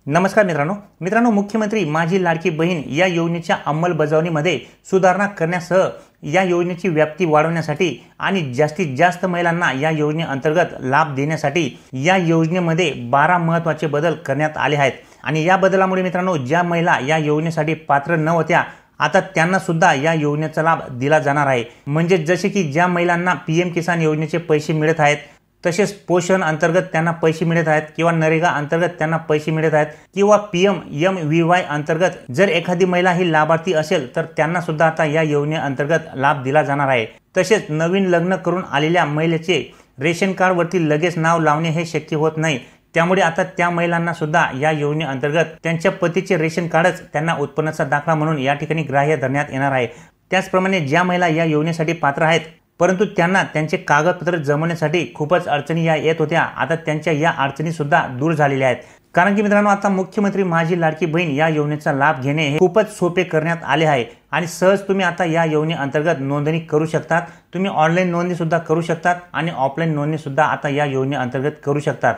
नमस्कार मित्रांनो, मुख्यमंत्री माझी लाडकी बहीण या योजनेच्या अंमलबजावणीमध्ये सुधारणा करण्यासह या योजनेची व्याप्ती वाढवण्यासाठी आणि जास्तीत जास्त महिलांना या योजनेअंतर्गत लाभ देण्यासाठी या योजनेमध्ये 12 महत्त्वाचे बदल करण्यात आले आहेत। आणि या बदलामुळे मित्रांनो, ज्या महिला या योजनेसाठी पात्र नव्हत्या आता त्यांना सुद्धा या योजनेचा लाभ दिला जाणार आहे। म्हणजे जसे की ज्या महिलांना पीएम किसान योजनेचे पैसे मिळत आहेत, तसेच पोषण अंतर्गत त्यांना पैसे मिळत आहेत किंवा नरेगा अंतर्गत त्यांना पैसे मिळत आहेत किंवा PMMVY अंतर्गत जर एखादी महिला ही लाभार्थी असेल तर त्यांना सुद्धा आता या योजनेअंतर्गत लाभ दिला जाणार आहे। तसेच नवीन लग्न करून आलेल्या महिलेचे रेशन कार्डवरती लगेच नाव लावणे हे शक्य होत नाही, त्यामुळे आता त्या महिलांना सुद्धा या योजनेअंतर्गत त्यांच्या पतीचे रेशन कार्डच त्यांना उत्पन्नाचा दाखला म्हणून या ठिकाणी ग्राह्य धरण्यात येणार आहे। त्याचप्रमाणे ज्या महिला या योजनेसाठी पात्र आहेत परंतु त्यांना त्यांचे कागदपत्र जमवण्यासाठी खूपच अडचणी येत होत्या, आता त्यांच्या या अडचणी सुद्धा दूर झालेल्या आहेत। कारण की मित्रांनो, आता मुख्यमंत्री माझी लाडकी बहीण या योजनेचा लाभ घेणे हे खूपच सोपे करण्यात आले आहे आणि सहज तुम्ही आता या योजनेअंतर्गत नोंदणी करू शकतात। तुम्ही ऑनलाईन नोंदणी सुद्धा करू शकतात आणि ऑफलाईन नोंदणी सुद्धा आता या योजनेअंतर्गत करू शकतात।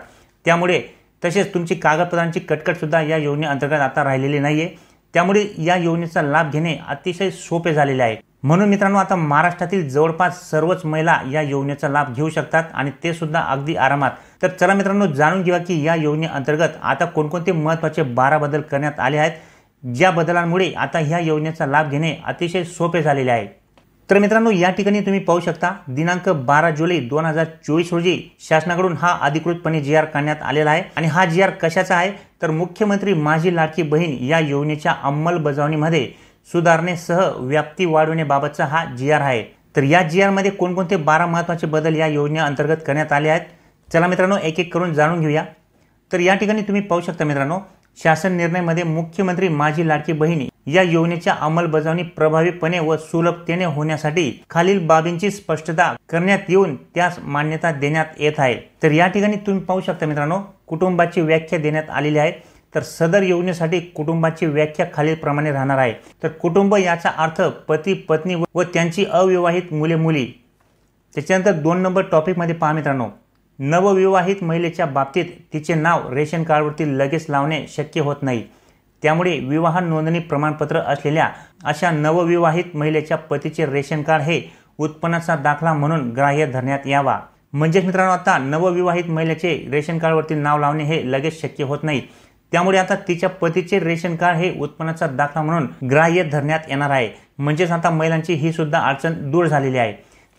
त्यामुळे तसेच तुमची कागदपत्रांची कटकट सुद्धा या योजनेअंतर्गत आता राहिलेली नाहीये, त्यामुळे या योजनेचा लाभ घेणे अतिशय सोपे झालेले आहे। म्हणून मित्रांनो, आता महाराष्ट्रातील जवळपास सर्वच महिला या योजनेचा लाभ घेऊ शकतात आणि ते सुद्धा अगदी आरामात। तर चला मित्रांनो, जाणून घेऊया की या योजनेअंतर्गत आता कोणकोणते महत्त्वाचे 12 बदल करण्यात आले आहेत, ज्या बदलांमुळे आता ह्या योजनेचा लाभ घेणे अतिशय सोपे झालेले आहे। तर मित्रांनो, या ठिकाणी तुम्ही पाहू शकता दिनांक 12 जुलै 2024 रोजी शासनाकडून हा अधिकृतपणे GR काढण्यात आलेला आहे। आणि हा GR कशाचा आहे तर मुख्यमंत्री माझी लाडकी बहीण या योजनेच्या अंमलबजावणीमध्ये सुधारणेसह व्याप्ती वाढवण्याबाबतचा हा GR आहे। तर या GR मध्ये कोणकोणते 12 महत्त्वाचे बदल या योजनेअंतर्गत करण्यात आले आहेत, चला मित्रांनो एक एक करून जाणून घेऊया। तर या ठिकाणी तुम्ही पाहू शकता मित्रांनो, शासन निर्णयामध्ये मुख्यमंत्री माझी लाडकी बहीण या योजनेच्या अंमलबजावणी प्रभावीपणे व सुलभतेने होण्यासाठी खालील बाबींची स्पष्टता करण्यात येऊन त्यास मान्यता देण्यात येत आहे। तर या ठिकाणी तुम्ही पाहू शकता मित्रांनो, कुटुंबाची व्याख्या देण्यात आलेली आहे। तर सदर योजनेसाठी कुटुंबाची व्याख्या खालीलप्रमाणे राहणार आहे। तर कुटुंब याचा अर्थ पती पत्नी व त्यांची अविवाहित मुले मुली। त्याच्यानंतर 2 नंबर टॉपिक मध्ये पहा मित्रांनो, नवविवाहित महिलेच्या बाबतीत तिचे नाव रेशन कार्डवरती लगेच लावणे शक्य होत नाही, त्यामुळे विवाह नोंदणी प्रमाणपत्र असलेल्या अशा नवविवाहित महिलेच्या पतीचे रेशन कार्ड हे उत्पन्नाचा दाखला म्हणून ग्राह्य धरण्यात यावा। म्हणजेच मित्रांनो, आता नवविवाहित महिलेचे रेशन कार्डवरती नाव लावणे हे लगेच शक्य होत नाही, त्यामुळे आता तिच्या पतीचे रेशन कार्ड हे उत्पन्नाचा दाखला म्हणून ग्राह्य धरण्यात येणार आहे। म्हणजेच आता महिलांची ही सुद्धा अडचण दूर झालेली आहे।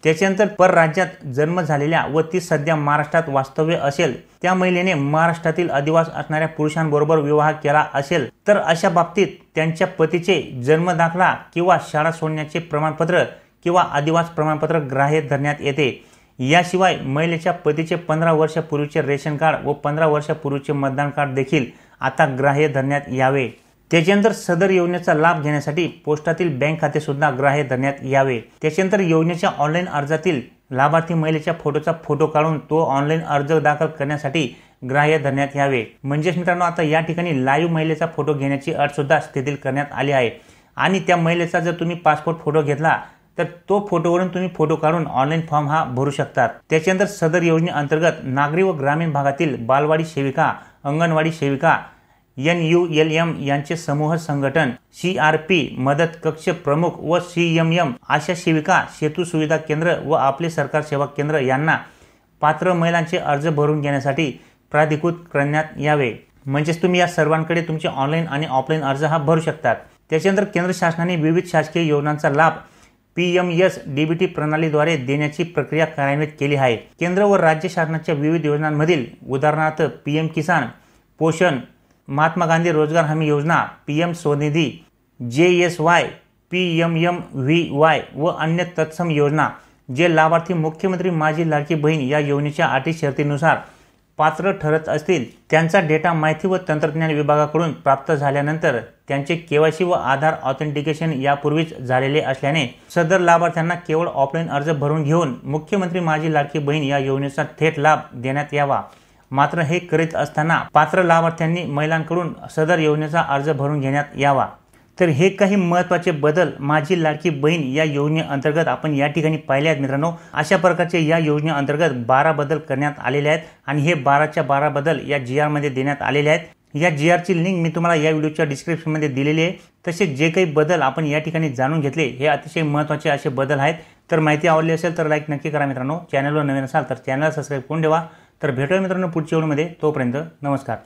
त्याच्यानंतर परराज्यात जन्म झालेल्या व ती सध्या महाराष्ट्रात वास्तव्य असेल त्या महिलेने महाराष्ट्रातील अधिवास असणाऱ्या पुरुषांबरोबर विवाह केला असेल तर अशा बाबतीत त्यांच्या पतीचे जन्म दाखला किंवा शाळा सोडण्याचे प्रमाणपत्र किंवा अधिवास प्रमाणपत्र ग्राह्य धरण्यात येते। याशिवाय महिलेच्या पतीचे 15 वर्षापूर्वीचे रेशन कार्ड व 15 वर्षापूर्वीचे मतदान कार्ड देखील आता ग्राह्य धरण्यात यावे। त्याच्यानंतर सदर योजनेचा लाभ घेण्यासाठी पोस्टातील बँक खाते सुद्धा ग्राह्य धरण्यात यावे। त्याच्यानंतर योजनेच्या ऑनलाईन अर्जातील लाभार्थी महिलेच्या फोटोचा फोटो काढून तो ऑनलाईन अर्ज दाखल करण्यासाठी ग्राह्य धरण्यात यावे। म्हणजेच मित्रांनो, आता या ठिकाणी लाईव्ह महिलेचा फोटो घेण्याची अट सुद्धा शिथिल करण्यात आली आहे। आणि त्या महिलेचा जर तुम्ही पासपोर्ट फोटो घेतला तर तो फोटोवरून तुम्ही फोटो काढून ऑनलाईन फॉर्म हा भरू शकतात। त्याच्यानंतर सदर योजनेअंतर्गत नागरी व ग्रामीण भागातील बालवाडी सेविका, अंगणवाडी सेविका, NULM यांचे समूह संघटन, CRP मदत कक्ष प्रमुख व CMM आशा सेविका, सेतू सुविधा केंद्र व आपले सरकार सेवा केंद्र यांना पात्र महिलांचे अर्ज भरून घेण्यासाठी प्राधिकृत करण्यात यावे। म्हणजेच तुम्ही या सर्वांकडे तुमचे ऑनलाईन आणि ऑफलाईन अर्ज हा भरू शकतात। त्याच्यानंतर केंद्र शासनाने विविध शासकीय योजनांचा लाभ PMSDBT प्रणालीद्वारे देण्याची प्रक्रिया कार्यान्वित केली आहे। केंद्र व राज्य शासनाच्या विविध योजनांमधील उदाहरणार्थ PM किसान, पोषण, महात्मा गांधी रोजगार हमी योजना, PM स्वनिधी, JSY, PMMVY व अन्य तत्सम योजना जे लाभार्थी मुख्यमंत्री माझी लाडकी बहीण या योजनेच्या अटी शर्तीनुसार पात्र ठरत असतील त्यांचा डेटा माहिती व तंत्रज्ञान विभागाकडून प्राप्त झाल्यानंतर त्यांचे KYC व आधार ऑथेंटिकेशन यापूर्वीच झालेले असल्याने सदर लाभार्थ्यांना केवळ ऑफलाईन अर्ज भरून घेऊन मुख्यमंत्री माझी लाडकी बहीण या योजनेचा थेट लाभ देण्यात यावा। मात्र हे करीत असताना पात्र लाभार्थ्यांनी महिलांकडून सदर योजनेचा अर्ज भरून घेण्यात यावा। तर हे काही महत्त्वाचे बदल माझी लाडकी बहीण या योजनेअंतर्गत आपण या ठिकाणी पाहिले आहेत मित्रांनो। अशा प्रकारचे या योजनेअंतर्गत 12 बदल करण्यात आलेले आहेत आणि हे 12च्या 12 बदल या GR मध्ये देण्यात आलेले आहेत। या GRची लिंक मी तुम्हाला या व्हिडिओच्या डिस्क्रिप्शनमध्ये दिलेली आहे। तसेच जे काही बदल आपण या ठिकाणी जाणून घेतले हे अतिशय महत्त्वाचे असे बदल आहेत। तर माहिती आवडली असेल तर लाईक नक्की करा मित्रांनो। चॅनलवर नवीन असाल तर चॅनलला सबस्क्राईब करून ठेवा। तर भेटूया मित्रांनो पुढच्या व्हिडिओमध्ये, तोपर्यंत नमस्कार।